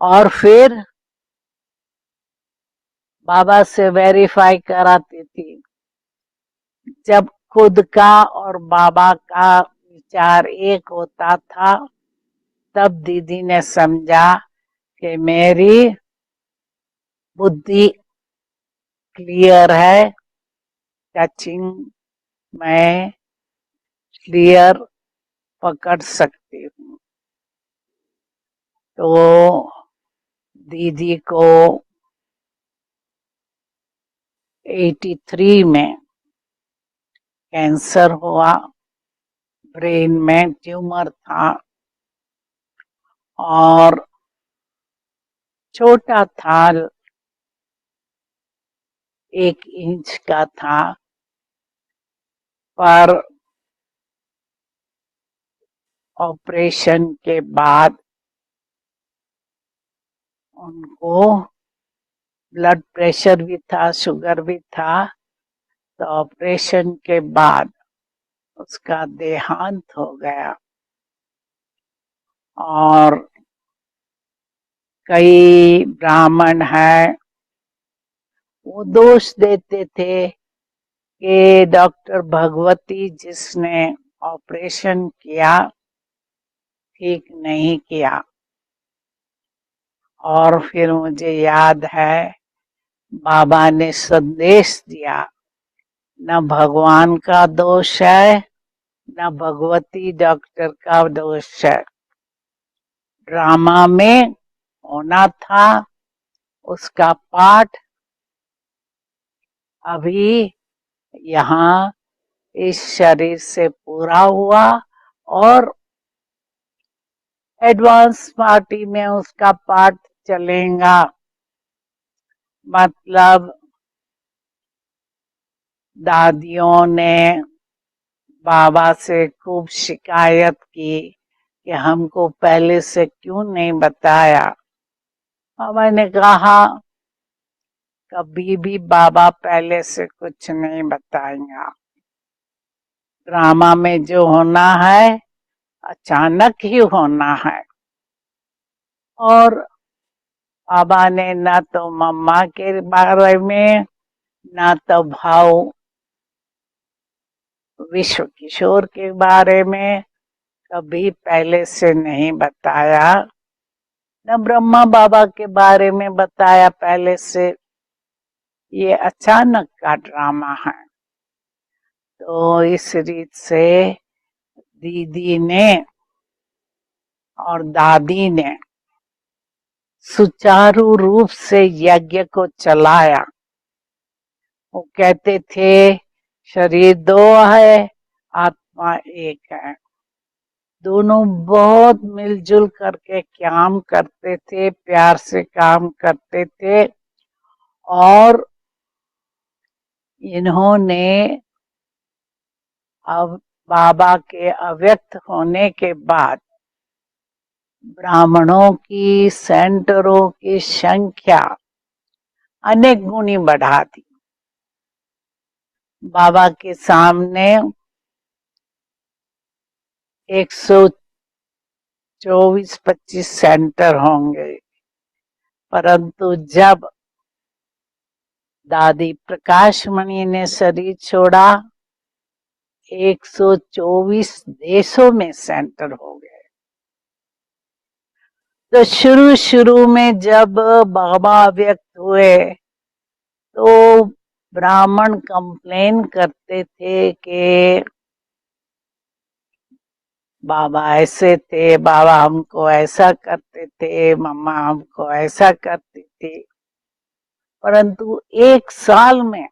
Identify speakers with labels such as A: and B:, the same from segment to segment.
A: और फिर बाबा से वेरीफाई कराती थी। जब खुद का और बाबा का विचार एक होता था, तब दीदी ने समझा कि मेरी बुद्धि क्लियर है, टचिंग मैं क्लियर पकड़ सकती हूँ। तो दीदी को 83 में कैंसर हुआ, ब्रेन में ट्यूमर था और छोटा था, 1 इंच का था, पर ऑपरेशन के बाद उनको ब्लड प्रेशर भी था, शुगर भी था। तो ऑपरेशन के बाद उसका देहांत हो गया। और कई ब्राह्मण हैं, वो दोष देते थे कि डॉक्टर भगवती जिसने ऑपरेशन किया ठीक नहीं किया। और फिर मुझे याद है बाबा ने संदेश दिया, न भगवान का दोष है न भगवती डॉक्टर का दोष है, ड्रामा में होना था, उसका पाठ अभी यहाँ इस शरीर से पूरा हुआ और एडवांस पार्टी में उसका पाठ चलेगा। मतलब दादियों ने बाबा से खूब शिकायत की कि हमको पहले से क्यों नहीं बताया। बाबा ने कहा कभी भी बाबा पहले से कुछ नहीं बताएंगा, ड्रामा में जो होना है अचानक ही होना है। और बाबा ने ना तो मम्मा के बारे में ना तो भाव विश्व किशोर के बारे में कभी पहले से नहीं बताया, न ब्रह्मा बाबा के बारे में बताया पहले से। ये अचानक का ड्रामा है। तो इस रीत से दीदी ने और दादी ने सुचारू रूप से यज्ञ को चलाया। वो कहते थे शरीर 2 है, आत्मा 1 है। दोनों बहुत मिलजुल करके काम करते थे, प्यार से काम करते थे। और इन्होंने अब बाबा के अव्यक्त होने के बाद ब्राह्मणों की, सेंटरों की संख्या अनेक गुनी बढ़ा दी। बाबा के सामने 124-25 सेंटर होंगे, परंतु जब दादी प्रकाशमणि ने शरीर छोड़ा 124 देशों में सेंटर हो गए। तो शुरू में जब बाबा व्यक्त हुए तो ब्राह्मण कंप्लेन करते थे कि बाबा ऐसे थे, बाबा हमको ऐसा करते थे, मम्मा हमको ऐसा करती थी। परंतु 1 साल में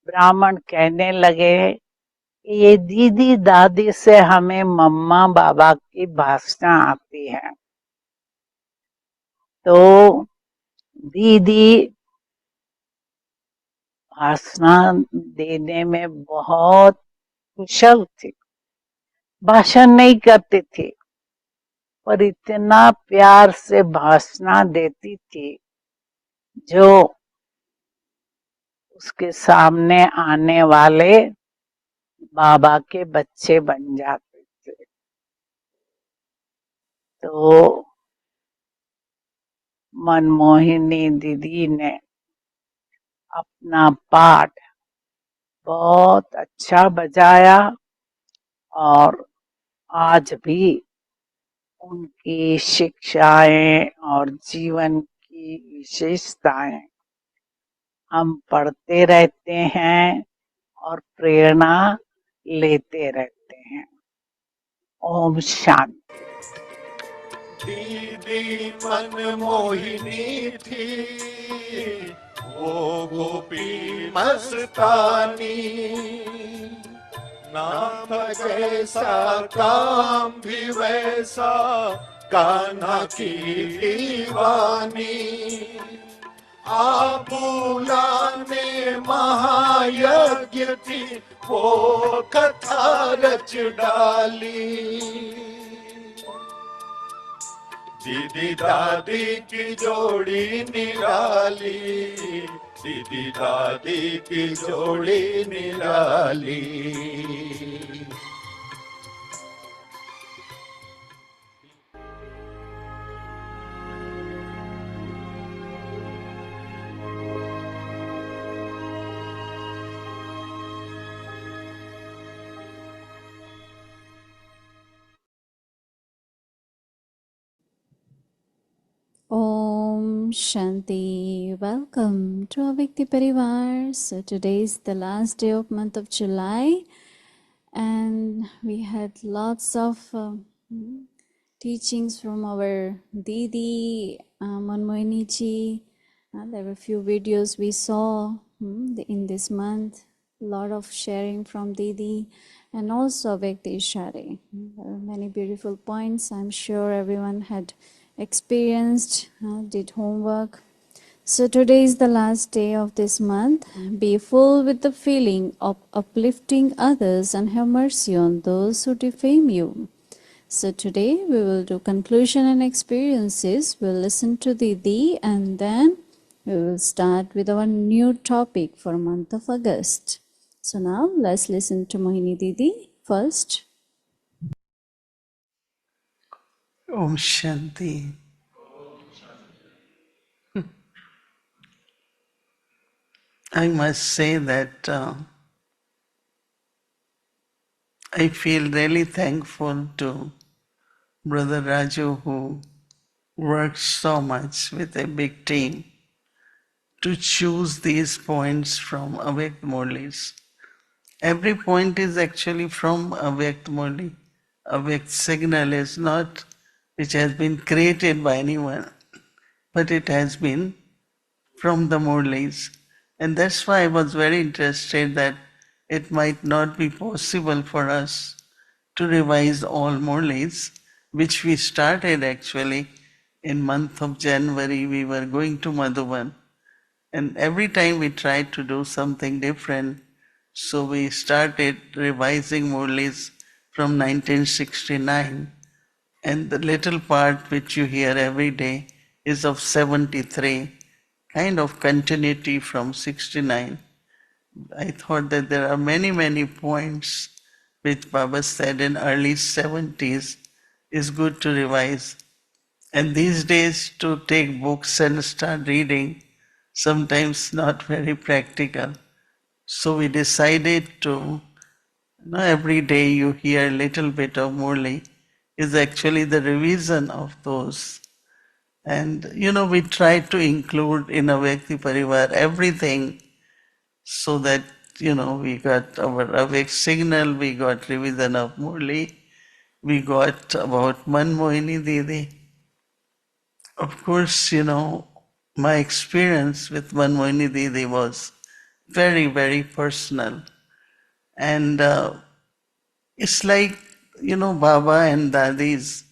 A: ब्राह्मण कहने लगे कि ये दीदी दादी से हमें मम्मा बाबा की भाषा आती है। तो दीदी भाषण देने में बहुत कुशल थी, भाषण नहीं करती थी पर इतना प्यार से भाषण देती थी जो उसके सामने आने वाले बाबा के बच्चे बन जाते थे। तो मनमोहिनी दीदी ने अपना पाठ बहुत अच्छा बजाया और आज भी उनकी शिक्षाएं और जीवन की विशेषताएं हम पढ़ते रहते हैं और प्रेरणा लेते रहते हैं। ओम शांति।
B: दीदी मन मोहिनी थी, वो गोपी मस्तानी, नाम जैसा काम भी वैसा, कान्हा की दीवानी। आबूला ने महायज्ञ थी, वो कथा रच डाली। दीदी दादी की जोड़ी निराली, दीदी दादी की जोड़ी निराली।
C: Om Shanti. Welcome to Avikti Parivar. So today is the last day of month of July, and we had lots of teachings from our Didi, Manmohini ji. There were a few videos we saw in this month. A lot of sharing from Didi and also Avikti Ishare. There were many beautiful points. I'm sure everyone had experienced, did homework. So today is the last day of this month. Be full with the feeling of uplifting others and have mercy on those who defame you. So today we will do conclusion and experiences. We'll listen to Didi and then we will start with our new topic for month of August. So now let's listen to Mohini Didi first.
D: Om Shanti. I must say that I feel really thankful to Brother Raju, who works so much with a big team to choose these points from Avyakt Murlis. Every point is actually from Avyakt Murli. Avyakt signal is not which has been created by anyone, but it has been from the Murlis. And that's why I was very interested that it might not be possible for us to revise all Murlis, which we started actually in month of January. We were going to Madhuban, and every time we tried to do something different. So we started revising Murlis from 1969, and the little part which you hear every day is of 73, kind of continuity from 69. I thought that there are many, many points which Baba said in early 70s is good to revise. And these days to take books and start reading, sometimes not very practical. So we decided to, every day you hear a little bit of Murli is actually the revision of those. And we try to include in a Vyakti Parivar everything so that, we got our awake signal, we got revision of Murli, we got about Manmohini Didi. Of course, my experience with Manmohini Didi was very, very personal. And it's like, Baba and Dadis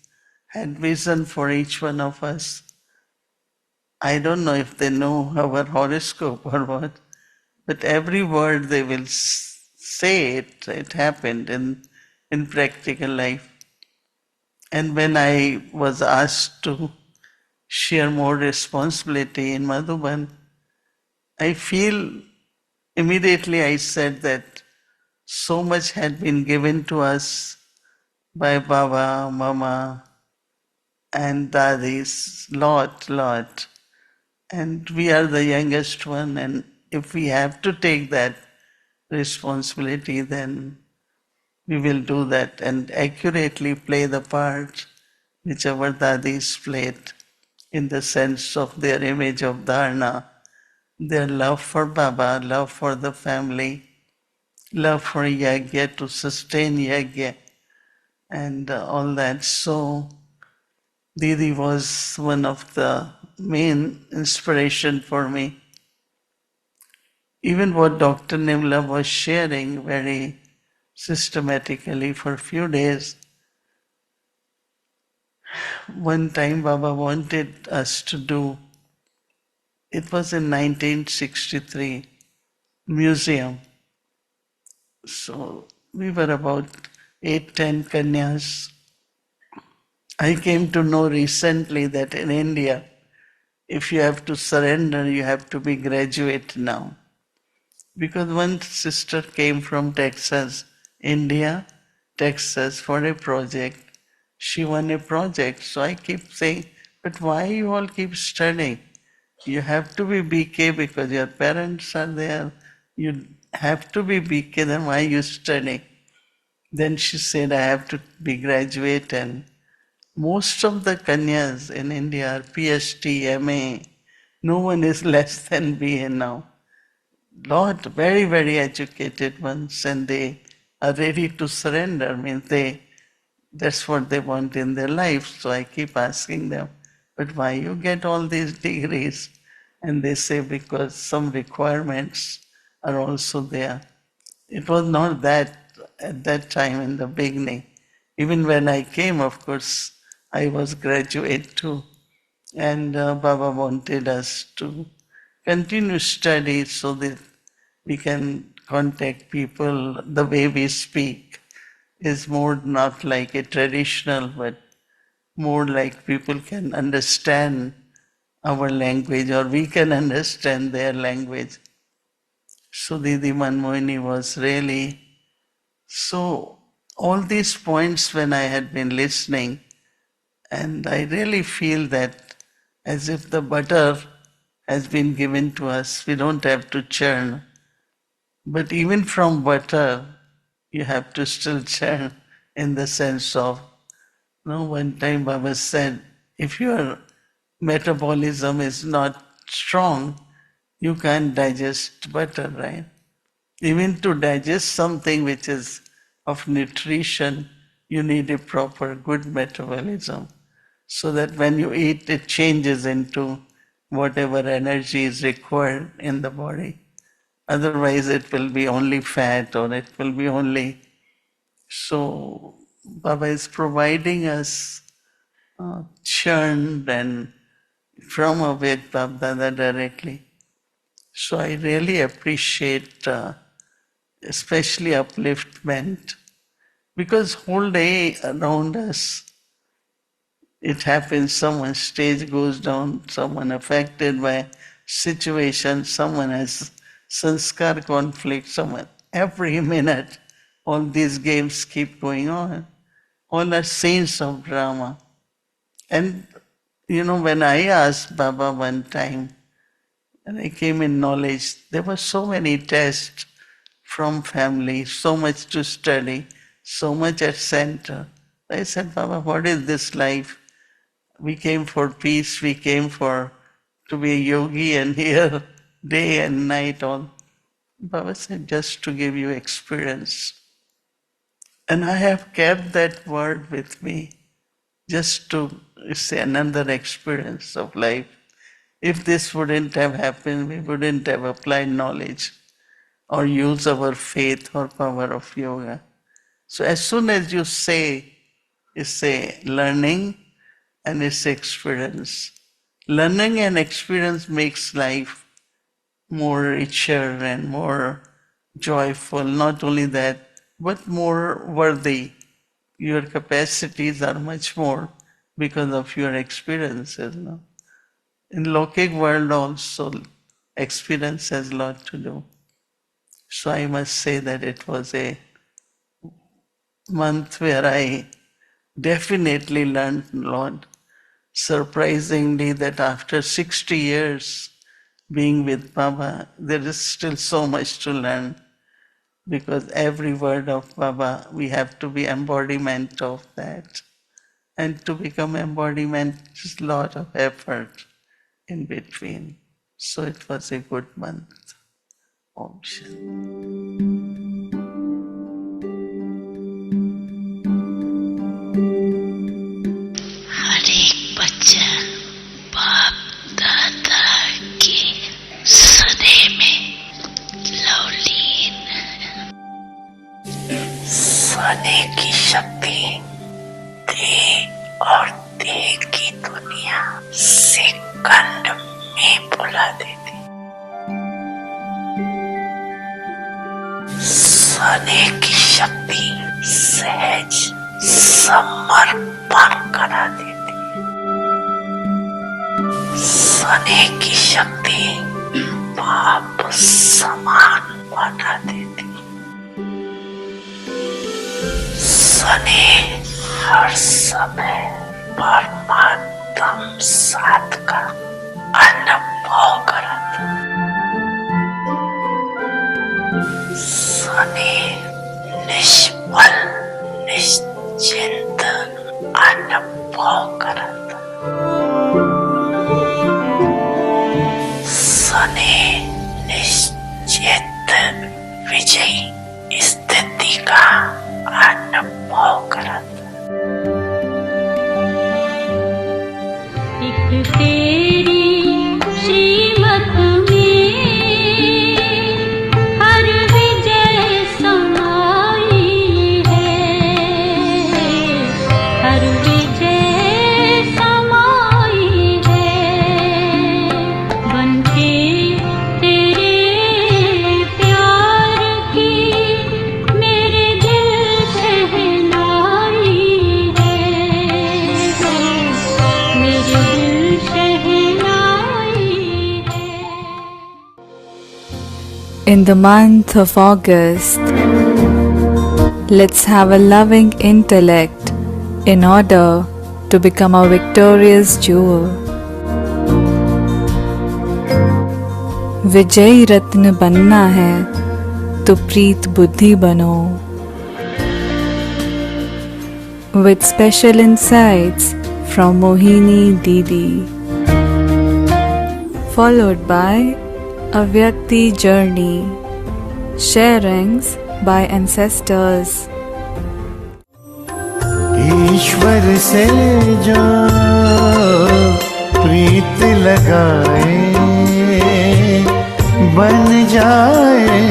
D: had vision for each one of us. I don't know if they know our horoscope or what, but every word they will say it happened in practical life. And when I was asked to share more responsibility in Madhuban, I feel immediately I said that so much had been given to us by Baba, Mama, and Dadis, lot. And we are the youngest one, and if we have to take that responsibility, then we will do that and accurately play the part which our dadis played in the sense of their image of dharna, their love for Baba, love for the family, love for yagya, to sustain yagya, and all that. So Didi was one of the main inspiration for me. Even what Dr. Nimla was sharing very systematically for a few days. One time Baba wanted us to do, it was in 1963, museum. So we were about 8, 10 kanyas. I came to know recently that in India, if you have to surrender, you have to be graduate now. Because one sister came from Texas, India, Texas, for a project. She won a project. So I keep saying, but why you all keep studying? You have to be BK because your parents are there. You have to be BK, then why you study? Then she said, I have to be graduate, and most of the Kanyas in India are PhD, MA. No one is less than BA now. Lot, very, very educated ones, and they are ready to surrender. Means that's what they want in their life. So I keep asking them, but why you get all these degrees? And they say, because some requirements are also there. It was not that at that time in the beginning. Even when I came, of course, I was graduate too. And Baba wanted us to continue study so that we can contact people. The way we speak is more not like a traditional, but more like people can understand our language or we can understand their language. So Didi Mohini was really, so all these points when I had been listening, and I really feel that as if the butter has been given to us, we don't have to churn. But even from butter, you have to still churn in the sense of, one time Baba said, if your metabolism is not strong, you can't digest butter, right? Even to digest something which is of nutrition, you need a proper good metabolism so that when you eat, it changes into whatever energy is required in the body. Otherwise, it will be only fat or it will be only. So, Baba is providing us churned and from Aved Babdada directly. So, I really appreciate especially upliftment because whole day around us it happens, someone's stage goes down, someone affected by situation, someone has sanskar conflict, someone, every minute, all these games keep going on. All are scenes of drama. And, when I asked Baba one time, and I came in knowledge, there were so many tests from family, so much to study, so much at center. I said, Baba, what is this life? We came for peace, we came for to be a yogi, and here day and night all. Baba said, just to give you experience. And I have kept that word with me just to say another experience of life. If this wouldn't have happened, we wouldn't have applied knowledge or use our faith or power of yoga. So as soon as you say, it's a learning and it's experience. Learning and experience makes life more richer and more joyful. Not only that, but more worthy. Your capacities are much more because of your experiences. No? In Lokik world also, experience has a lot to do. So I must say that it was a month where I definitely learned a lot. surprisingly that after 60 years being with Baba, there is still so much to learn, because every word of Baba, we have to be embodiment of that. And to become embodiment is a lot of effort in between. So it was a good month. Om Shanti.
E: हर एक बच्चा बाप दादा के सदे में लवलीन सोने की शक्ति देह और देह की दुनिया से कंड में बुला देती, सोने की शक्ति सहज समर्पण करा देती, सोने की शक्ति पाप समान बना देती, सोने हर समय परमात्म साथ का अनुभव कराता, सोने निष्फल निश्चिंत अनुभव कराता, सोने निश्चित विजयी स्थिति का अनुभव कराता। एक तेरी श्रीमत में हर विजय समाई है, हर विजय समाई है, बनके तेरे प्यार की मेरे दिल शहनाई है, मेरे दिल शहनाई है।
F: In the month of August, let's have a loving intellect in order to become a victorious jewel. विजयी रत्न बनना है तो प्रीत बुद्धि बनो. With special insights from Mohini Didi, followed by a Vyakti journey, sharings by ancestors.
G: ईश्वर से जो प्रीत लगाए बन जाए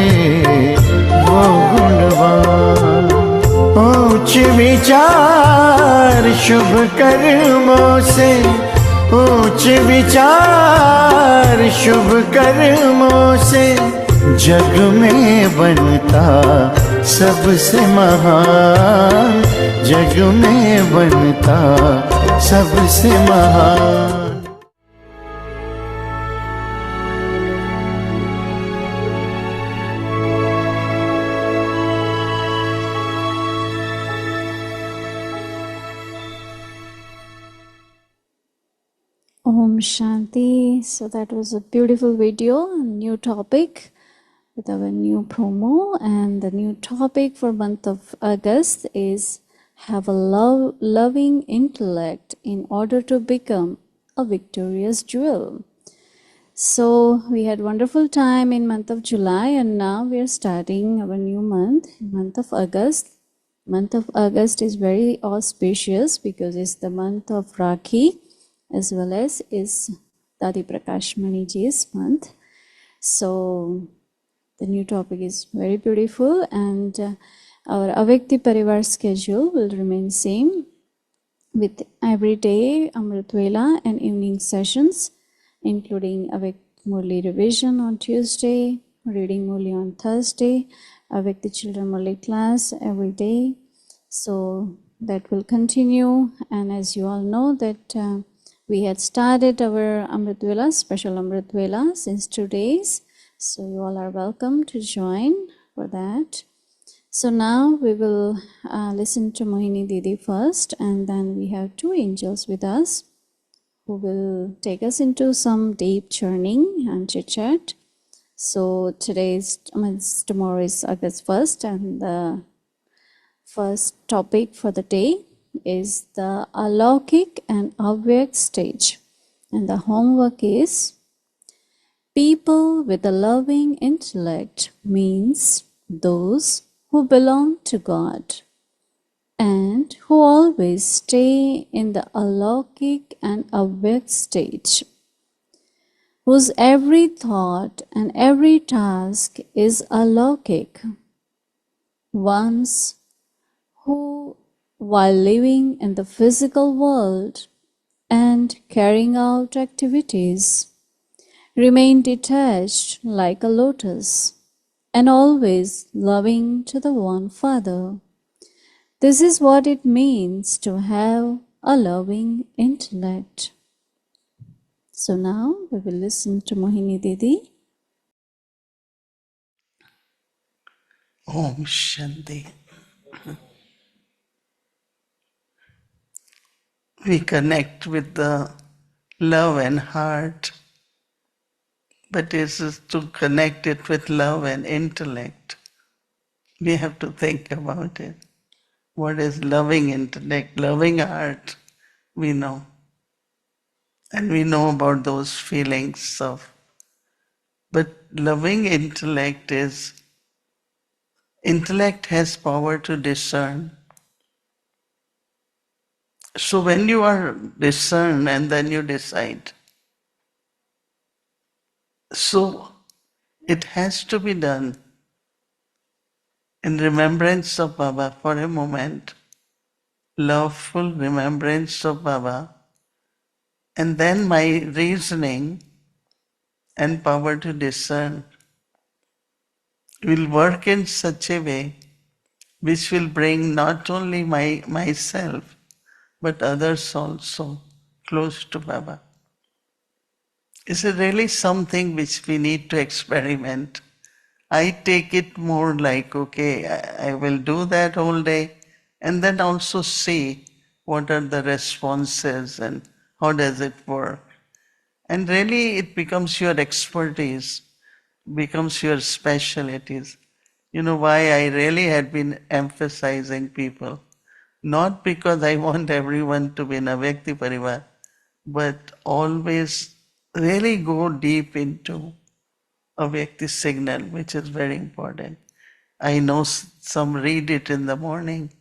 G: वो गुणवान, ऊंच विचार शुभ कर्मों से, ऊंच विचार शुभ कर्मों से जग में बनता सबसे महान, जग में बनता सबसे महान।
C: Om Shanti. So that was a beautiful video, a new topic with our new promo, and the new topic for month of August is have a loving intellect in order to become a victorious jewel. So we had wonderful time in month of July, and now we are starting our new month of August. Month of August is very auspicious because it's the month of Rakhi, as well as is Dadi Prakash Mani ji's month. So the new topic is very beautiful, and our Avyakti Parivar schedule will remain same with every day Amrit Vela and evening sessions, including Avyakti Murli revision on Tuesday, reading Murli on Thursday, Avyakti Children Murli class every day. So that will continue, and as you all know that we had started our Amrit Vela, special Amrit Vela, since 2 days. So you all are welcome to join for that. So now we will listen to Mohini Didi first, and then we have two angels with us who will take us into some deep journey and chit chat. So tomorrow is August 1st, and the first topic for the day is the alaukic and avyakt stage. And the homework is people with a loving intellect means those who belong to God and who always stay in the alaukic and avyakt stage, whose every thought and every task is alaukic, ones who, while living in the physical world and carrying out activities, remain detached like a lotus and always loving to the one Father. This is what it means to have a loving intellect. So now we will listen to Mohini Didi.
D: Om Shanti. We connect with the love and heart, but it is to connect it with love and intellect. We have to think about it. What is loving intellect, loving heart? We know. And we know about those feelings of. But loving intellect has power to discern. So when you are discern and then you decide, so it has to be done in remembrance of Baba for a moment, loveful remembrance of Baba, and then my reasoning and power to discern will work in such a way which will bring not only myself but others also close to Baba. Is it really something which we need to experiment? I take it more like, okay, I will do that all day and then also see what are the responses and how does it work. And really it becomes your expertise, becomes your specialties. You know why I really had been emphasizing people? Not because I want everyone to be in a Vyakti Parivar, but always really go deep into a Vyakti signal, which is very important. I know some read it in the morning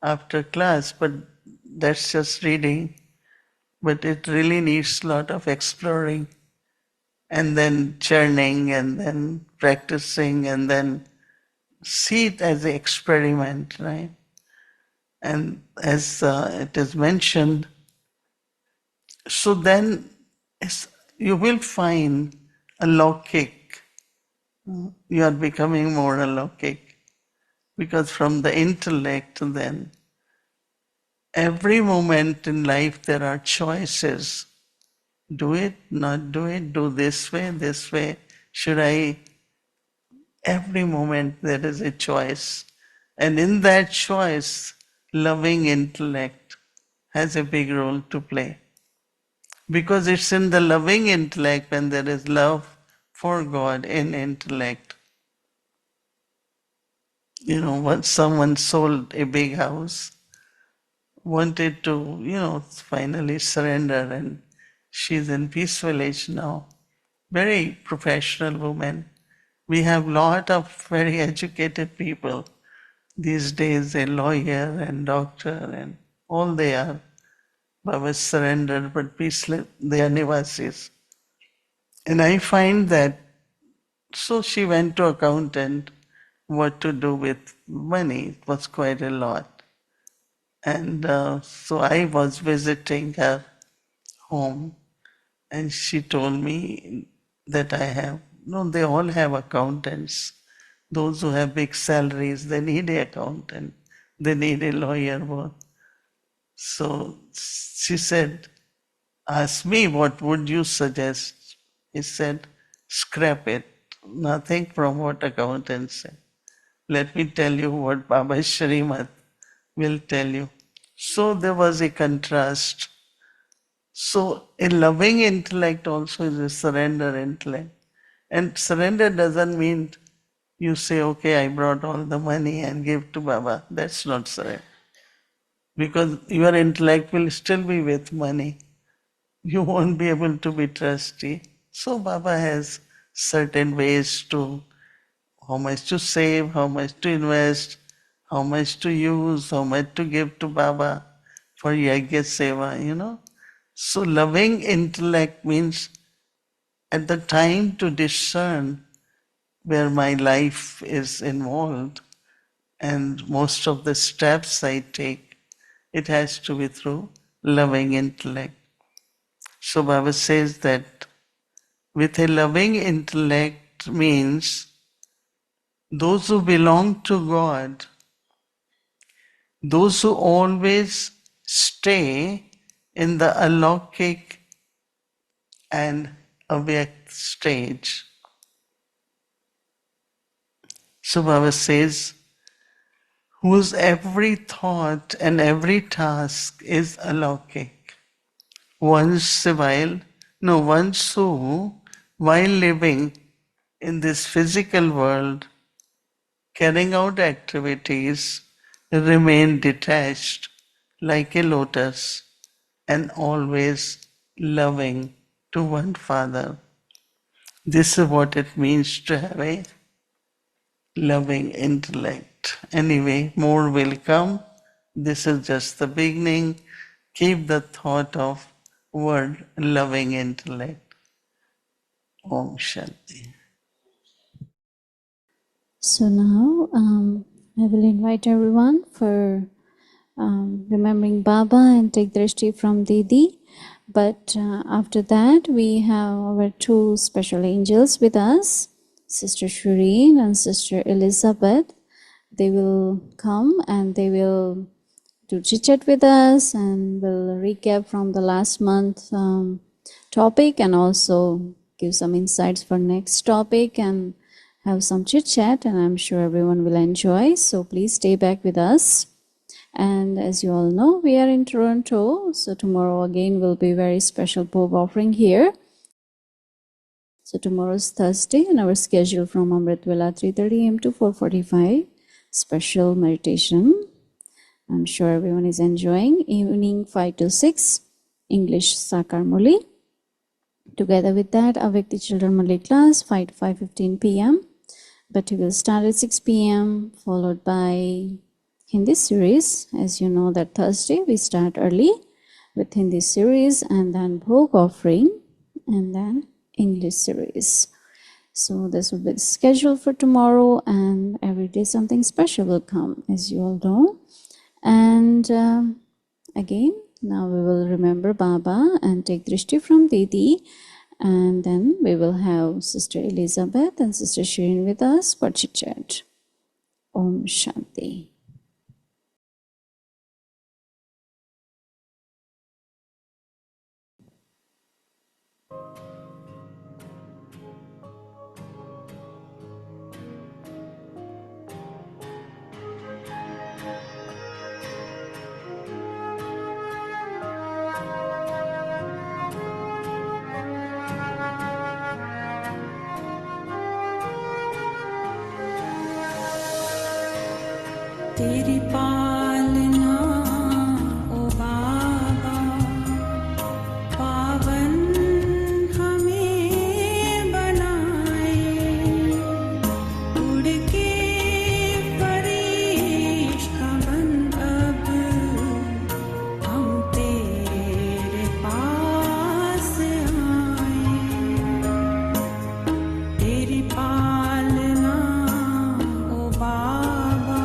D: after class, but that's just reading. But it really needs a lot of exploring and then churning and then practicing and then see it as an experiment, right? And as it is mentioned, so then you will find a lockic. You are becoming more a lockic because from the intellect then every moment in life there are choices. Do it, not do it, do this way, should I? Every moment there is a choice. And in that choice, loving intellect has a big role to play. Because it's in the loving intellect when there is love for God in intellect. You know, once someone sold a big house, wanted to, finally surrender, and she's in Peace Village now. Very professional woman. We have lot of very educated people these days, a lawyer and doctor and all they are. Baba surrendered, but peaceful, they are nivasis. And I find that, so she went to accountant, what to do with money. It was quite a lot. And so I was visiting her home and she told me that I have, no, they all have accountants. Those who have big salaries, they need an accountant. They need a lawyer. Both. So she said, ask me, what would you suggest? He said, scrap it. Nothing from what accountants say. Let me tell you what Baba Shrimat will tell you. So there was a contrast So a loving intellect also is a surrender intellect. And surrender doesn't mean you say, okay, I brought all the money and give to Baba. That's not surrender. Because your intellect will still be with money. You won't be able to be trustee. So Baba has certain ways to how much to save, how much to invest, how much to use, how much to give to Baba for Yajna Seva, So loving intellect means at the time to discern where my life is involved and most of the steps I take, it has to be through loving intellect. So Baba says that with a loving intellect means those who belong to God, those who always stay in the alokik and avyakt stage. So Baba says, whose every thought and every task is alokik. Once who, while living in this physical world, carrying out activities, remain detached like a lotus and always loving to one Father. This is what it means to have a loving intellect. Anyway, more will come. This is just the beginning. Keep the thought of word loving intellect. Om Shanti.
C: So now I will invite everyone for remembering Baba and take drishti from Didi. But after that, we have our two special angels with us, Sister Shireen and Sister Elizabeth. They will come and they will do chit-chat with us and will recap from the last month topic and also give some insights for next topic and have some chit-chat, and I'm sure everyone will enjoy. So please stay back with us. And as you all know, we are in Toronto, so tomorrow again will be very special Bhog offering here. So tomorrow is Thursday, and our schedule from Amrit Vela 3:30 am to 4:45, special meditation. I'm sure everyone is enjoying. Evening 5 to 6, English Sakar Murli. Together with that, Avyakti Children Murli class 5 to 5:15 p.m. But we will start at 6 p.m. followed by Hindi series. As you know that Thursday we start early with Hindi series and then Bhog offering and then English series. So this will be the schedule for tomorrow, and every day something special will come, as you all know. And again, now we will remember Baba and take drishti from Didi. And then we will have Sister Elizabeth and Sister Shireen with us for chit-chat. Om Shanti.
H: तेरी पालना ओ बाबा पावन हमें बनाए उड़ के फरिश्ता बन अब हम तेरे पास आए तेरी पालना ओ बाबा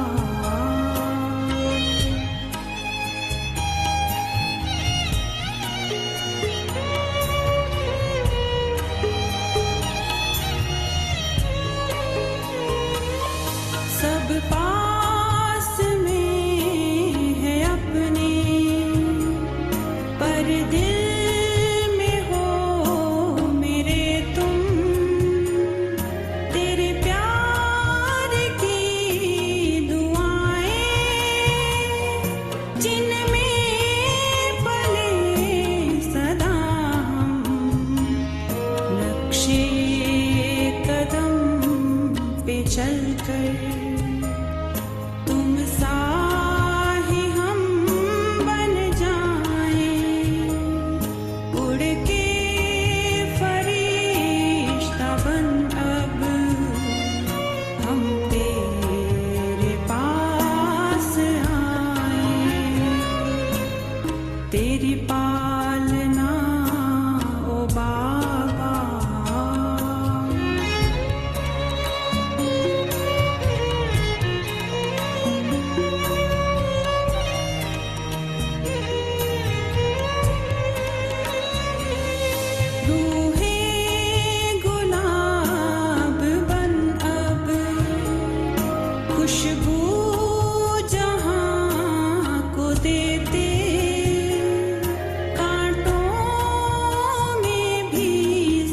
H: तेरी पालना ओ बाबा रूहे गुलाब बन अब खुशबू जहां को देते कांटों में भी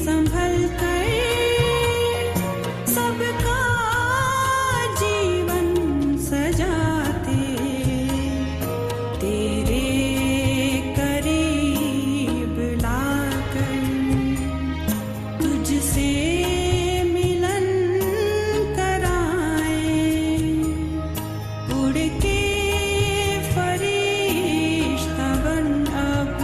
H: संभल कर सबका जीवन सजाते तेरे करीब लाकर तुझसे मिलन कराए उड़ के फरिश्ता बन अब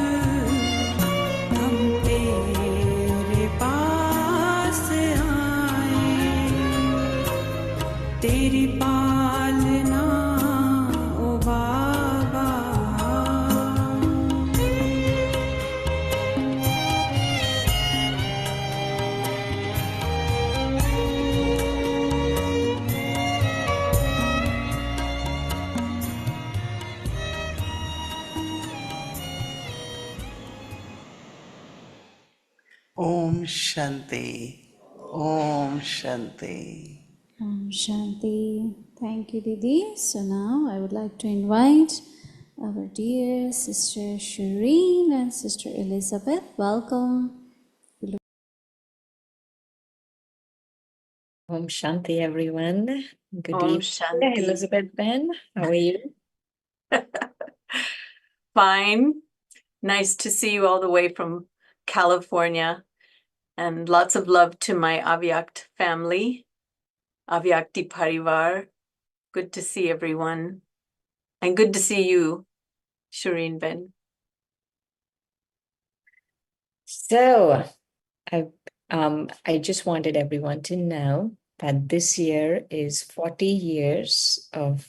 H: हम तेरे पास आए तेरी पालना ओ बाबा
D: Om Shanti. Om Shanti.
C: Shanti. Thank you, Didi. So now I would like to invite our dear Sister Shireen and Sister Elizabeth. Welcome.
I: Om Shanti, everyone. Good
J: Om
I: evening,
J: Shanti.
I: Elizabeth Ben. How are you?
J: Fine. Nice to see you all the way from California. And lots of love to my Avyakt family, Avyakti Parivar. Good to see everyone. And good to see you, Shireen Ben.
I: So, I just wanted everyone to know that this year is 40 years of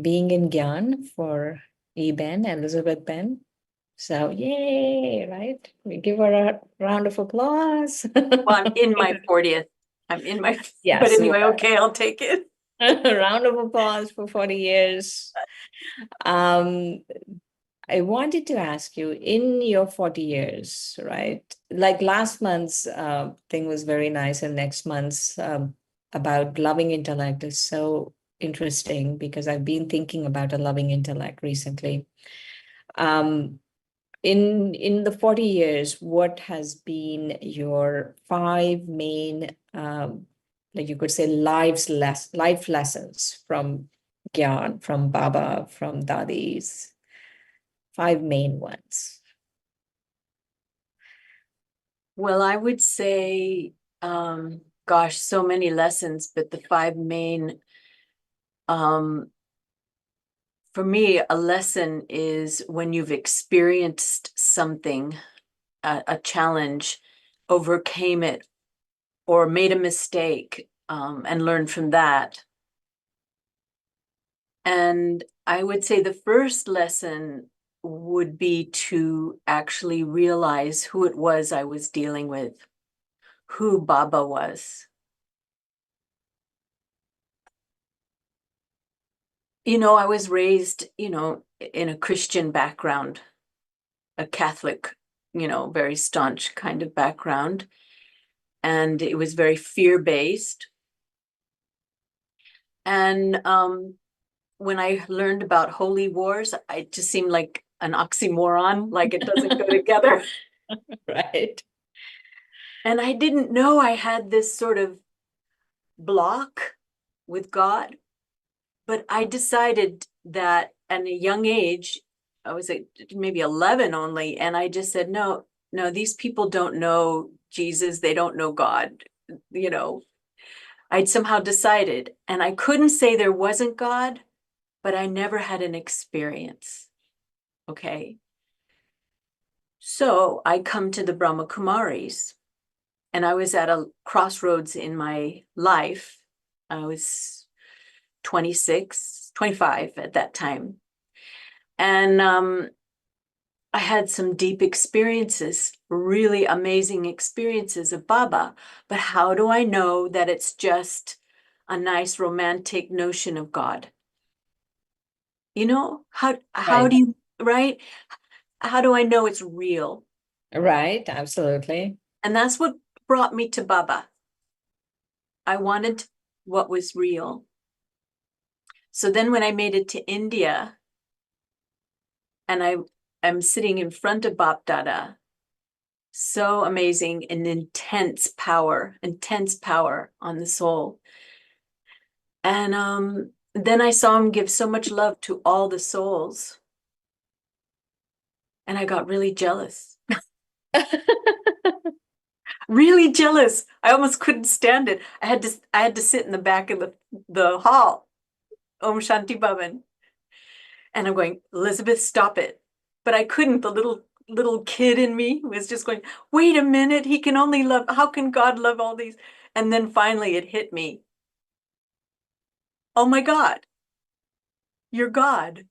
I: being in Gyan for Ben, Elizabeth Ben. So, yay, right? We give her a round of applause.
J: Well, I'm in my 40th. I'm in my,
I: Yeah,
J: but
I: so
J: anyway, okay, I'll take it.
I: a round of applause for 40 years. I wanted to ask you, in your 40 years, right? Like last month's thing was very nice, and next month's about loving intellect is so interesting because I've been thinking about a loving intellect recently. In the 40 years, what has been your 5 main, like you could say, life lessons from Gyan, from Baba, from Dadis? 5 main ones.
J: Well, I would say, gosh, so many lessons, but the 5 main, for me, a lesson is when you've experienced something, a challenge, overcame it, or made a mistake, and learned from that. And I would say the first lesson would be to actually realize who it was I was dealing with, who Baba was. You know, I was raised, in a Christian background, a Catholic, very staunch kind of background. And it was very fear-based. And when I learned about holy wars, it just seemed like an oxymoron, like it doesn't go together.
I: Right.
J: And I didn't know I had this sort of block with God. But I decided that at a young age, I was at maybe 11 only, and I just said, no, these people don't know Jesus, they don't know God, I'd somehow decided, and I couldn't say there wasn't God, but I never had an experience, okay? So I come to the Brahma Kumaris, and I was at a crossroads in my life. I was 25 at that time. And I had some deep experiences, really amazing experiences of Baba. But how do I know that it's just a nice romantic notion of God? You know, how
I: Right.
J: do you, right? How do I know it's real?
I: Right, absolutely.
J: And that's what brought me to Baba. I wanted what was real. So then when I made it to India and I'm sitting in front of Bap Dada, so amazing and intense power on the soul. And then I saw him give so much love to all the souls. And I got really jealous. Really jealous. I almost couldn't stand it. I had to sit in the back of the hall, Om Shanti Bhavan. And I'm going, Elizabeth, stop it. But I couldn't. The little kid in me was just going, wait a minute, he can only love, how can God love all these? And then finally it hit me. Oh my God, you're God.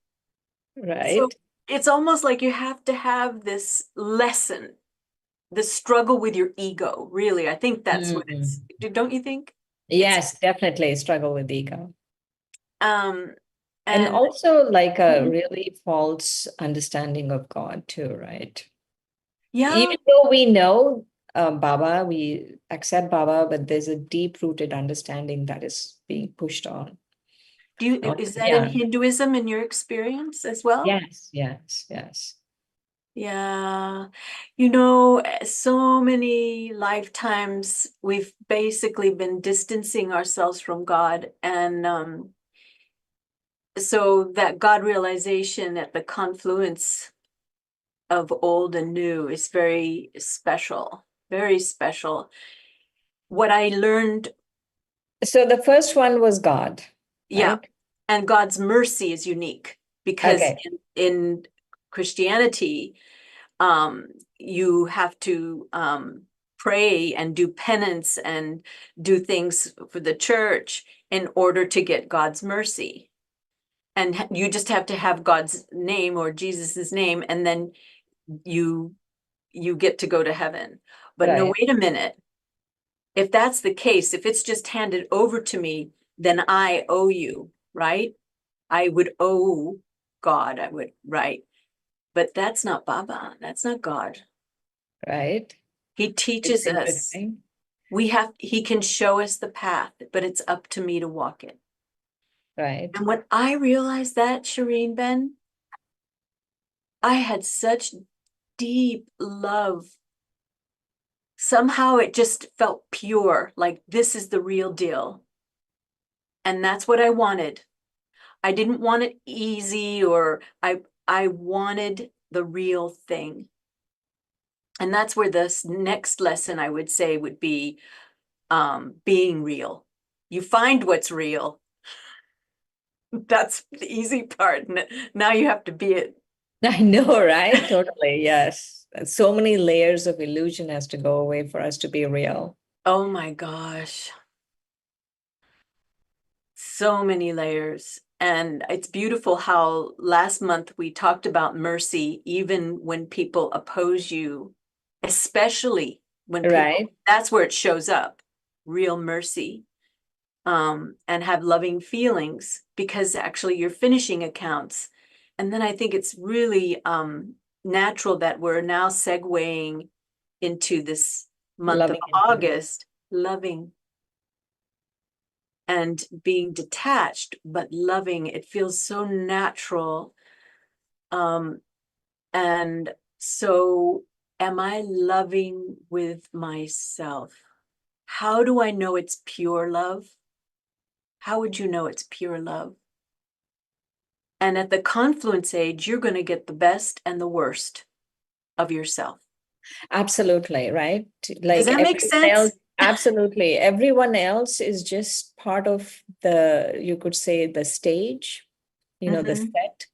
I: Right.
J: So it's almost like you have to have this lesson, the struggle with your ego, really. I think that's what it's, don't you think?
I: Yes, definitely struggle with ego.
J: Um,
I: And
J: and
I: also like a really false understanding of God too, right?
J: yeah,
I: Even though we know Baba, we accept Baba, but there's a deep-rooted understanding that is being pushed on.
J: is that in Hinduism in your experience as well?
I: Yes, yes, yes.
J: Yeah. You know, so many lifetimes we've basically been distancing ourselves from God. And so that God realization at the confluence of old and new is very special, very special. What I learned,
I: So the first one was God,
J: yeah,
I: right?
J: and God's mercy is unique because
I: Okay,
J: in Christianity, you have to pray and do penance and do things for the church in order to get God's mercy. And you just have to have God's name or Jesus's name, and then you get to go to heaven. But no,
I: right,
J: wait a minute. If that's the case, if it's just handed over to me, then I owe you, right? I would owe God, I would, right? But that's not Baba. That's not God.
I: right.
J: He
I: It's
J: teaches us.
I: interesting.
J: He can show us the path, but it's up to me to walk it.
I: Right.
J: And when I realized that, Shireen Ben, I had such deep love. Somehow it just felt pure, like this is the real deal. And that's what I wanted. I didn't want it easy, or I wanted the real thing. And that's where this next lesson I would say would be being real. You find what's real. That's the easy part. Now you have to be it.
I: I know, right? Totally, yes. So many layers of illusion has to go away for us to be real.
J: Oh my gosh. So many layers. And it's beautiful how last month we talked about mercy, even when people oppose you, especially when people,
I: Right,
J: that's where it shows up, real mercy, and have loving feelings, because actually you're finishing accounts. And then I think it's really natural that we're now segueing into this month of
I: loving and healing.
J: August, loving and being detached, but loving. It feels so natural. And so, am I loving with myself? How do I know it's pure love? How would you know it's pure love? And at the confluence age, you're going to get the best and the worst of yourself.
I: Absolutely, right?
J: Does
I: Like
J: that make
I: everyone else,
J: sense?
I: absolutely. Everyone else is just part of the, you could say, the stage, the
J: Mm-hmm,
I: set.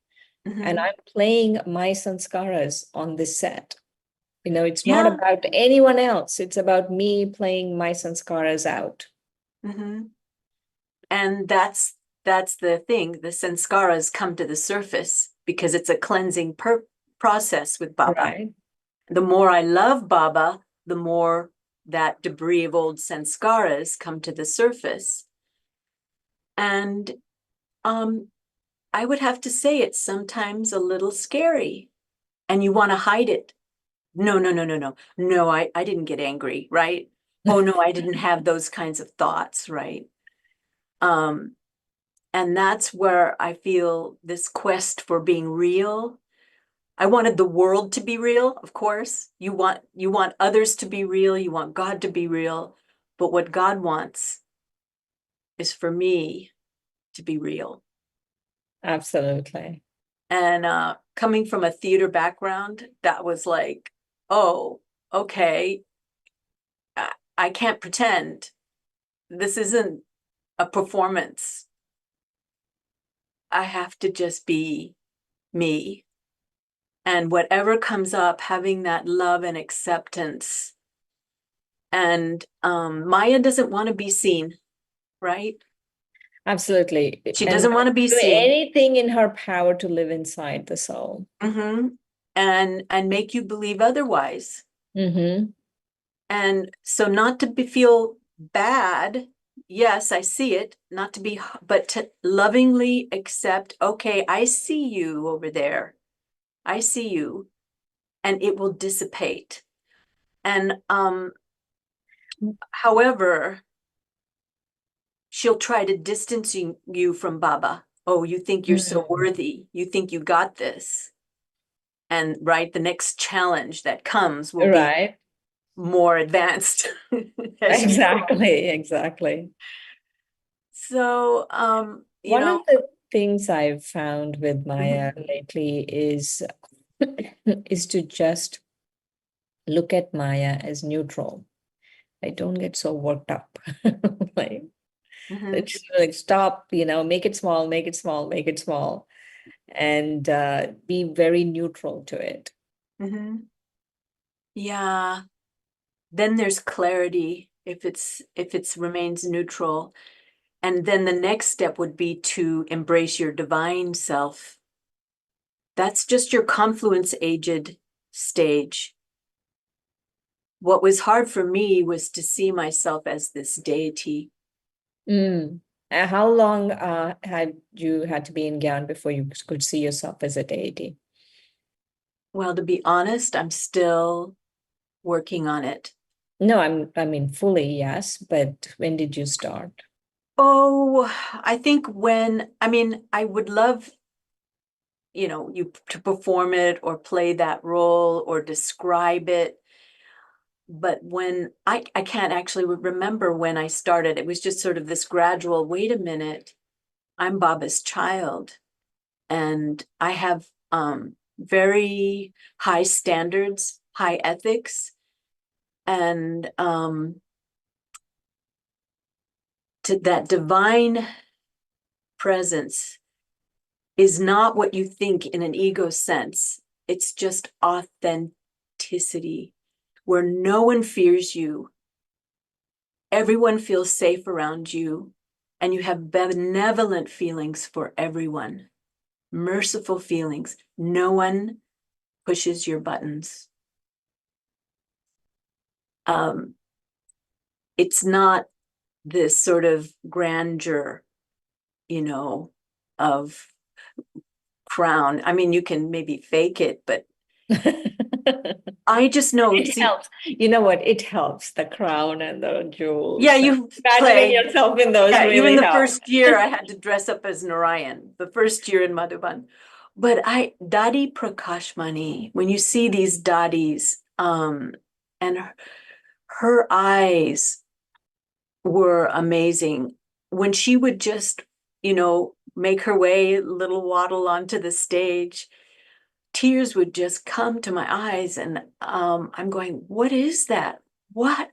I: And
J: mm-hmm.
I: I'm playing my sanskaras on this set. It's not
J: Yeah.
I: about anyone else. It's about me playing my sanskaras out.
J: Mm-hmm. And that's the thing. The sanskaras come to the surface because it's a cleansing process with Baba.
I: Right.
J: The more I love Baba, the more that debris of old sanskaras come to the surface. And I would have to say it's sometimes a little scary, and you want to hide it. No, no, no, no, no. No, I didn't get angry, right? Oh no, I didn't have those kinds of thoughts, right? And that's where I feel this quest for being real. I wanted the world to be real, of course. You want others to be real, you want God to be real, but what God wants is for me to be real.
I: Absolutely.
J: And coming from a theater background, that was like, oh, okay, I can't pretend. This isn't a performance. I have to just be me. And whatever comes up, having that love and acceptance. And Maya doesn't want to be seen, right?
I: Absolutely.
J: She
I: And
J: doesn't want to be
I: do
J: seen.
I: anything in her power to live inside the soul.
J: Mm-hmm. And make you believe otherwise.
I: Mm-hmm.
J: And so not to feel bad. Yes, I see it, not to be, but to lovingly accept, okay, I see you over there. I see you, and it will dissipate. And however, she'll try to distance you from Baba. Oh, you think you're so worthy. You think you got this. And right, the next challenge that comes will be
I: Right.
J: more advanced.
I: Exactly.
J: So,
I: One of the things I've found with Maya
J: Mhm.
I: lately is is to just look at Maya as neutral. I don't get so worked up. Like,
J: Mhm.
I: just like stop, make it small, make it small, make it small, and be very neutral to it.
J: Mhm. Yeah. Then there's clarity if it's remains neutral. And then the next step would be to embrace your divine self. That's just your confluence aged stage. What was hard for me was to see myself as this deity.
I: How long had you had to be in Gyan before you could see yourself as a deity?
J: Well, to be honest, I'm still working on it.
I: No, I mean fully, yes, but when did you start?
J: Oh, I think I would love, you to perform it or play that role or describe it. But when I can't actually remember when I started, it was just sort of this gradual, wait a minute, I'm Baba's child. And I have very high standards, high ethics, and to that divine presence is not what you think in an ego sense. It's just authenticity, where no one fears you. Everyone feels safe around you, and you have benevolent feelings for everyone, merciful feelings. No one pushes your buttons. It's not this sort of grandeur, of crown. I mean, you can maybe fake it, but I just know.
I: It helps. You know what? It helps, the crown and the
J: Yeah,
I: jewels.
J: you
I: Imagining
J: play.
I: yourself in those
J: Yeah, even
I: really
J: the
I: helps.
J: first year I had to dress up as Narayan, the first year in Madhuban. But Dadi Prakashmani, when you see these Dadis, and her eyes were amazing. When she would just, make her way, little waddle onto the stage, tears would just come to my eyes. And I'm going, what is that? What?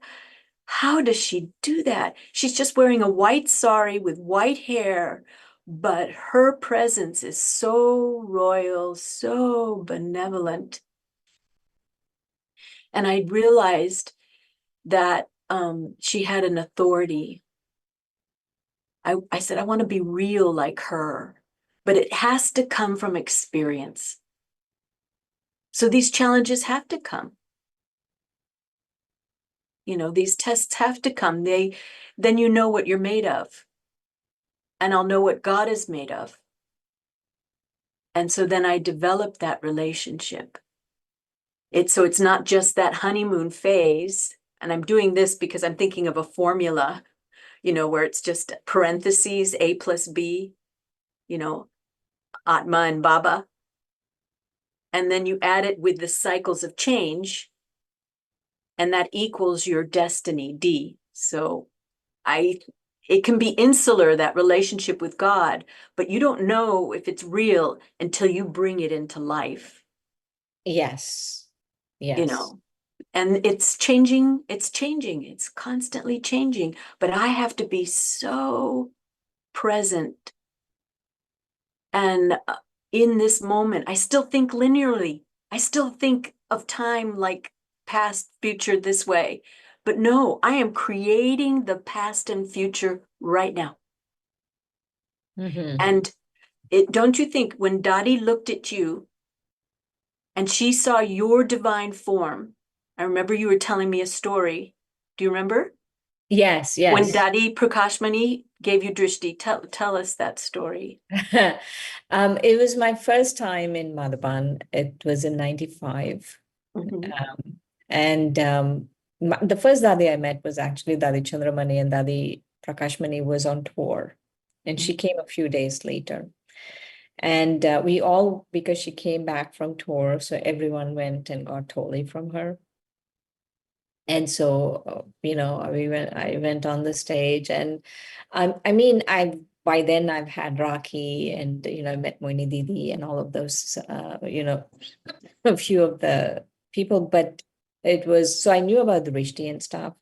J: How does she do that? She's just wearing a white sari with white hair, but her presence is so royal, so benevolent. And I realized that she had an authority. I said, I want to be real like her. but it has to come from experience. So these challenges have to come. You know, these tests have to come. Then you know what you're made of. And I'll know what God is made of. And so then I develop that relationship. So it's not just that honeymoon phase. And I'm doing this because I'm thinking of a formula, you know, where it's just parentheses, A plus B, you know, Atma and Baba. And then you add it with the cycles of change, and that equals your destiny, D. So it can be insular, that relationship with God, but you don't know if it's real until you bring it into life.
I: Yes. Yes.
J: You know, and it's changing, it's constantly changing, but I have to be so present. And in this moment, I still think linearly. I still think of time like past, future, this way. But no, I am creating the past and future right now.
I: Mm-hmm.
J: And don't you think when Dadi looked at you and she saw your divine form, I remember you were telling me a story. Do you remember?
I: Yes,
J: When
I: yes.
J: Dadi Prakashmani gave you drishti, tell us that story.
I: It was my first time in Madhaban. It was in 95.
J: Mhm.
I: And the first Dadi I met was actually Dadi Chandramani, and Dadi Prakashmani was on tour. And she came a few days later. And we all, because she came back from tour, so everyone went and got Toli from her. And so, you know, I went on the stage, and I mean, by then I've had Rocky, and, you know, I met Mohini Didi and all of those, you know, a few of the people, but it was, so I knew about the Rishti and stuff,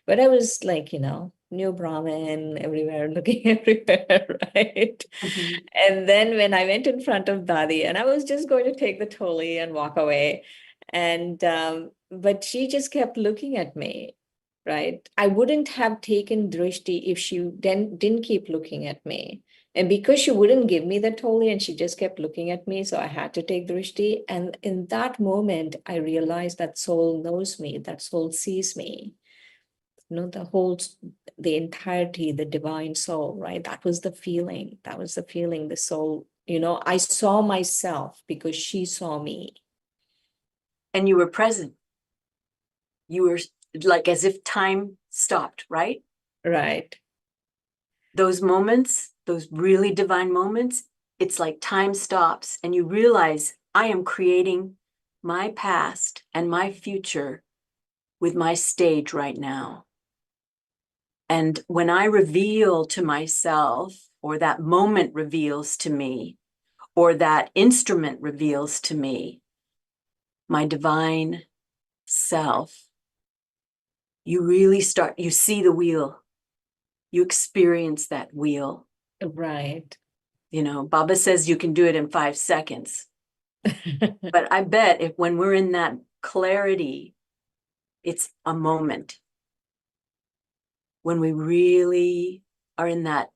I: but I was like, you know, new Brahmin everywhere, looking everywhere, right?
J: Mhm.
I: And then when I went in front of Dadi, and I was just going to take the Toli and walk away, and but she just kept looking at me, right? I wouldn't have taken drishti if she then didn't keep looking at me. And because she wouldn't give me the Toli and she just kept looking at me, so I had to take drishti. And in that moment, I realized that soul knows me, that soul sees me. You know, the entirety, the divine soul, right? That was the feeling. That was the feeling, the soul. You know, I saw myself because she saw me.
J: And you were present. You were like as if time stopped, right?
I: Right.
J: Those moments, those really divine moments, it's like time stops and you realize I am creating my past and my future with my stage right now. And when I reveal to myself, or that moment reveals to me, or that instrument reveals to me, my divine self, you really start, you see the wheel, you experience that wheel.
I: Right.
J: You know, Baba says you can do it in 5 seconds. But I bet if when we're in that clarity, it's a moment. When we really are in that,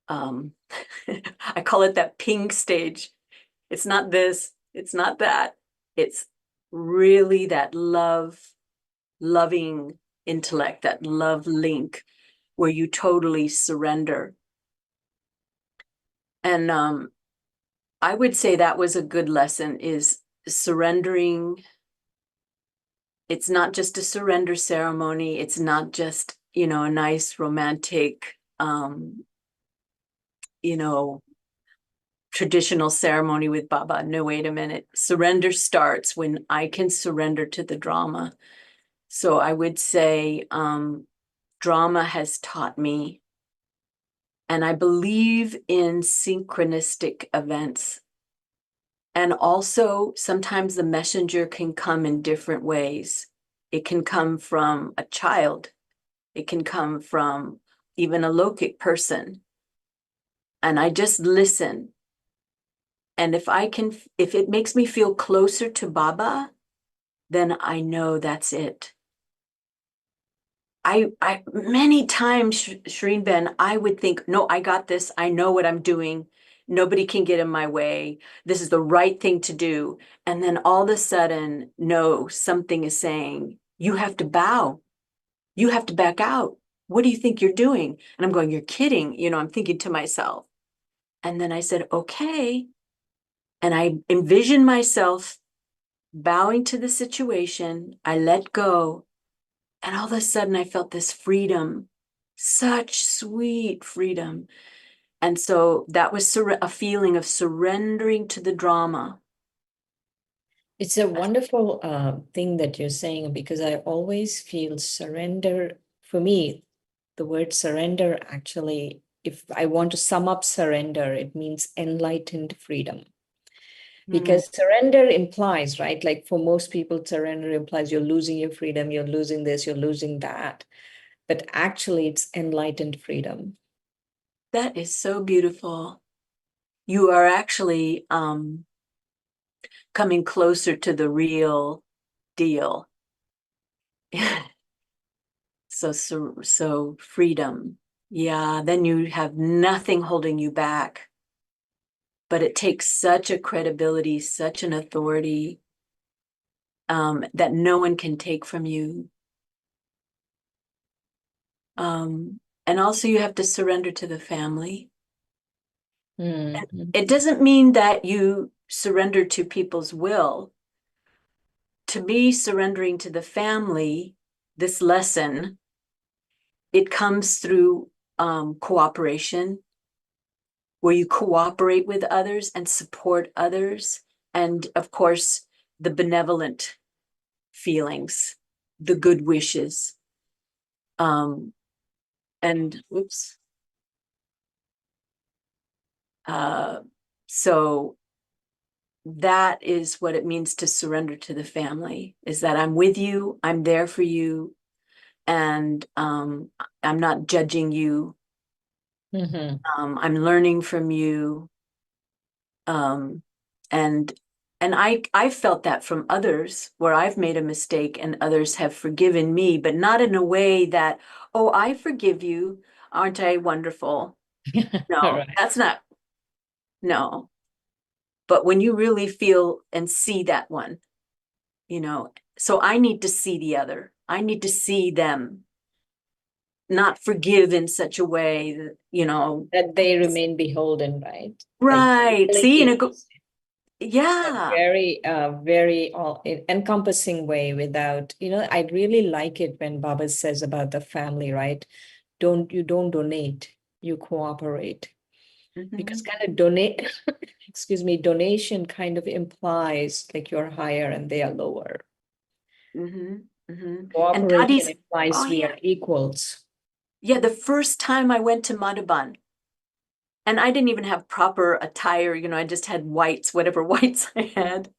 J: I call it that ping stage. It's not this, it's not that. It's really that loving intellect, that love link where you totally surrender. And I would say that was a good lesson, is surrendering. It's not just a surrender ceremony. It's not just, you know, a nice romantic, you know, traditional ceremony with Baba. No, wait a minute. Surrender starts when I can surrender to the drama. So I would say drama has taught me, and I believe in synchronistic events. And also, sometimes the messenger can come in different ways. It can come from a child. It can come from even a lokic person. And I just listen. And if it makes me feel closer to Baba, then I know that's it. I many times, Shireen Ben, I would think, no, I got this. I know what I'm doing. Nobody can get in my way. This is the right thing to do. And then all of a sudden, no, something is saying, you have to bow. You have to back out. What do you think you're doing? And I'm going, you're kidding. You know, I'm thinking to myself. And then I said, okay. And I envisioned myself bowing to the situation. I let go. And all of a sudden I felt this freedom, such sweet freedom. And so that was a feeling of surrendering to the drama.
I: It's a wonderful thing that you're saying, because I always feel surrender. For me, the word surrender, actually, if I want to sum up surrender, it means enlightened freedom. Because surrender implies, right? Like for most people, surrender implies you're losing your freedom, you're losing this, you're losing that. But actually, it's enlightened freedom.
J: That is so beautiful. You are actually coming closer to the real deal. So freedom. Yeah, then you have nothing holding you back. But it takes such a credibility, such an authority that no one can take from you. And also you have to surrender to the family.
I: Mm-hmm.
J: It doesn't mean that you surrender to people's will. To me, surrendering to the family, this lesson, it comes through cooperation, where you cooperate with others and support others. And of course, the benevolent feelings, the good wishes. And oops. So that is what it means to surrender to the family, is that I'm with you, I'm there for you, and I'm not judging you. I'm learning from you. And I felt that from others, where I've made a mistake and others have forgiven me, but not in a way that, oh, I forgive you. Aren't I wonderful? No,
I: Right.
J: that's not, no. But when you really feel and see that one, you know, so I need to see the other. I need to see them not forgive in such a way that, you know,
I: That they remain beholden, right?
J: right.
I: Like
J: See, and it
I: humility
J: go,
I: a
J: yeah.
I: very all encompassing way, without, I really like it when Baba says about the family, right? Don't donate, you cooperate. Because kind of donate, excuse me, donation kind of implies like you're higher and they are lower.
J: And
I: Cooperation
J: Dadi's,
I: implies
J: oh
I: we
J: yeah.
I: are equals.
J: Yeah, the first time I went to Madhuban, and I didn't even have proper attire, you know, I just had whites, whatever whites I had.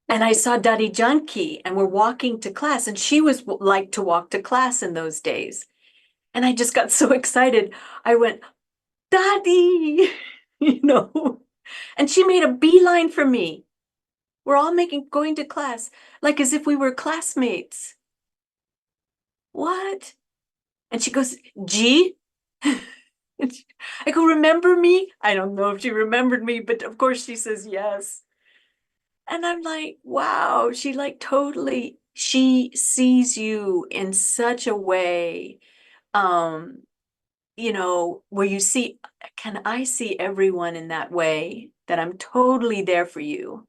J: And I saw Dadi Janki, and we're walking to class, and she was like to walk to class in those days. And I just got so excited. I went, Dadi, you know, and she made a beeline for me. We're all going to class, like as if we were classmates. What? And she goes, G? I go, remember me? I don't know if she remembered me, but of course she says yes. And I'm like, wow, she like totally, she sees you in such a way, you know, where you see, can I see everyone in that way, that I'm totally there for you?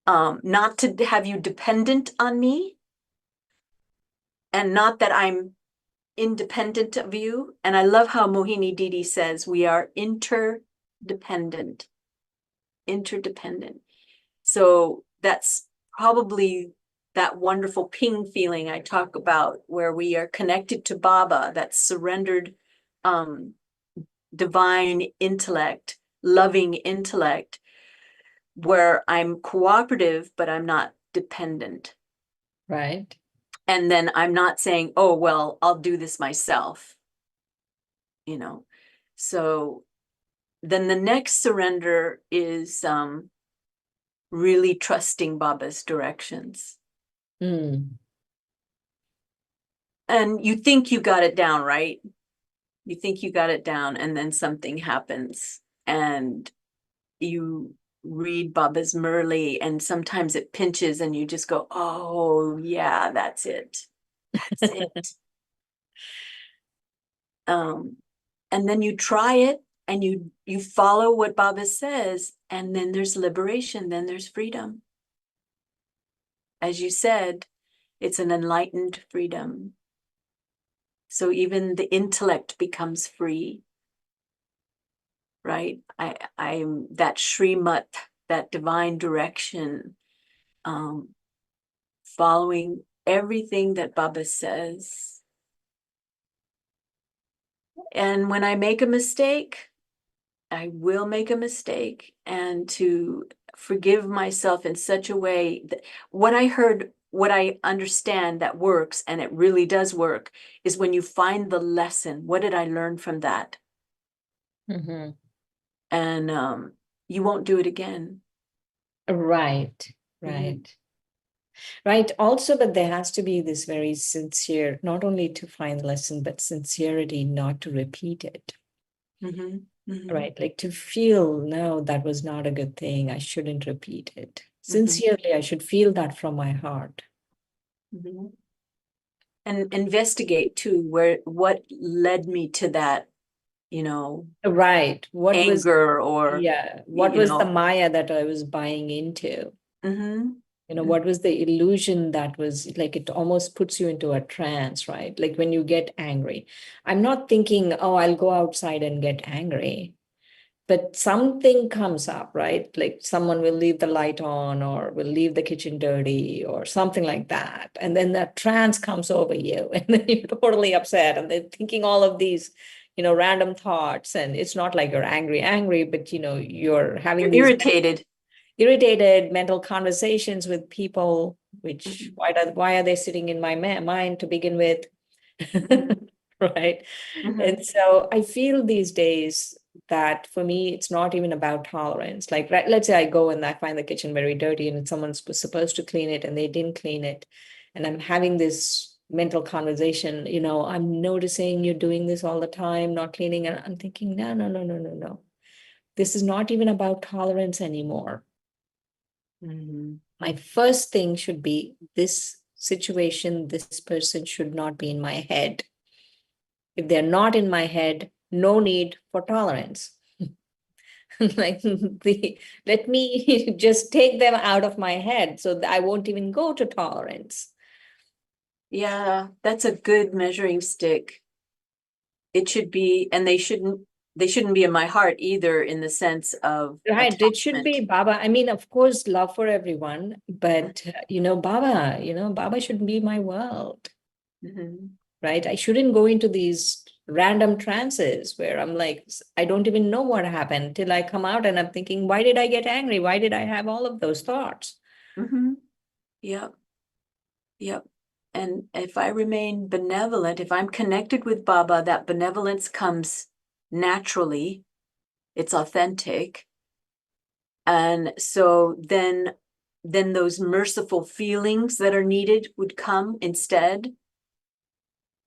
J: Not to have you dependent on me, and not that I'm independent of you. And I love how Mohini Didi says we are interdependent. So that's probably that wonderful ping feeling I talk about, where we are connected to Baba, that surrendered divine intellect, loving intellect, where I'm cooperative, but I'm not dependent.
I: Right.
J: And then I'm not saying, oh, well, I'll do this myself, you know. So then the next surrender is really trusting Baba's directions.
I: Mm.
J: And you think you got it down, right? You think you got it down, and then something happens. and you read Baba's Murli, and sometimes it pinches and you just go, oh yeah, that's it. That's it. And then you try it and you follow what Baba says, and then there's liberation, then there's freedom. As you said, it's an enlightened freedom. So even the intellect becomes free, right? I'm that Srimat, that divine direction, following everything that Baba says. And when I make a mistake, I will make a mistake, and to forgive myself in such a way that what I understand that works, and it really does work, is when you find the lesson. What did I learn from that?
I: Mm-hmm.
J: And you won't do it again.
I: Right, right. Right. Also, but there has to be this very sincere, not only to find the lesson, but sincerity not to repeat it. Right. Like to feel, no, that was not a good thing. I shouldn't repeat it. Sincerely, I should feel that from my heart.
J: And investigate too, what led me to that,
I: Right. What was,
J: anger, or
I: what was the Maya that I was buying into? What was the illusion that was like, it almost puts you into a trance, right? Like when you get angry, I'm not thinking, oh, I'll go outside and get angry. But something comes up, right? Like someone will leave the light on or will leave the kitchen dirty or something like that. And then that trance comes over you and then you're totally upset and then thinking all of these, random thoughts. And it's not like you're angry, but, you're having these irritated mental conversations with people, which why are they sitting in my mind to begin with? Right. And so I feel these days that for me, it's not even about tolerance. Like, let's say I go and I find the kitchen very dirty and someone's supposed to clean it and they didn't clean it. And I'm having this mental conversation, I'm noticing you're doing this all the time, not cleaning. And I'm thinking, no. This is not even about tolerance anymore. My first thing should be this situation, this person should not be in my head. If they're not in my head, no need for tolerance. Like let me just take them out of my head so that I won't even go to tolerance.
J: Yeah, that's a good measuring stick. It should be, and they shouldn't be in my heart either, in the sense of
I: right.
J: attachment.
I: It should be Baba. I mean, of course, love for everyone, but Baba should be my world. Right? I shouldn't go into these random trances where I'm like, I don't even know what happened till I come out and I'm thinking, why did I get angry? Why did I have all of those thoughts?
J: Yep. And if I remain benevolent, if I'm connected with Baba, that benevolence comes naturally. It's authentic. And so then those merciful feelings that are needed would come instead.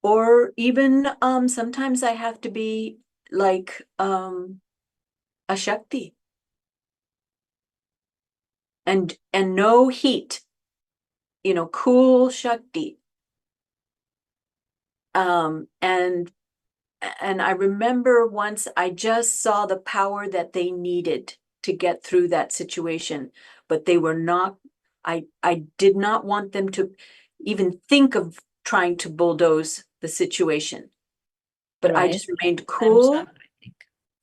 J: Or even sometimes I have to be like a Shakti. And no heat, cool Shakti. And I remember once I just saw the power that they needed to get through that situation, but they were not, I did not want them to even think of trying to bulldoze the situation. But I just remained cool.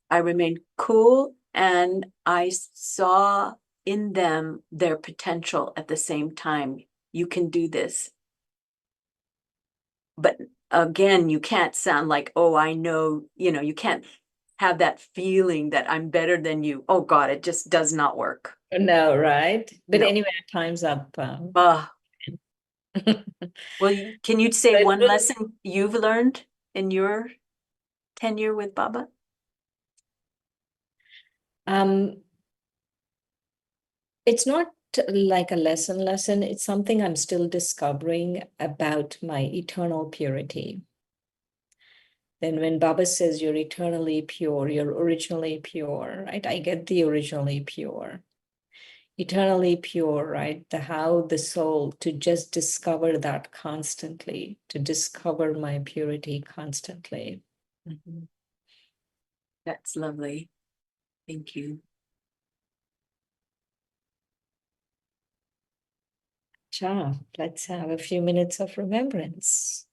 J: I remained cool, and I saw in them their potential at the same time. You can do this. But again, you can't sound like, oh, I know, you can't have that feeling that I'm better than you. Oh God, it just does not work.
I: No, right? But anyway, time's up.
J: Well, can you say one lesson you've learned in your tenure with Baba?
I: It's not like a lesson. It's something I'm still discovering about my eternal purity. Then when Baba says you're eternally pure, you're originally pure, right? I get the originally pure. Eternally pure, right? How the soul to just discover that constantly, to discover my purity constantly. Mhm.
J: That's lovely. Thank you.
I: Cha, let's have a few minutes of remembrance.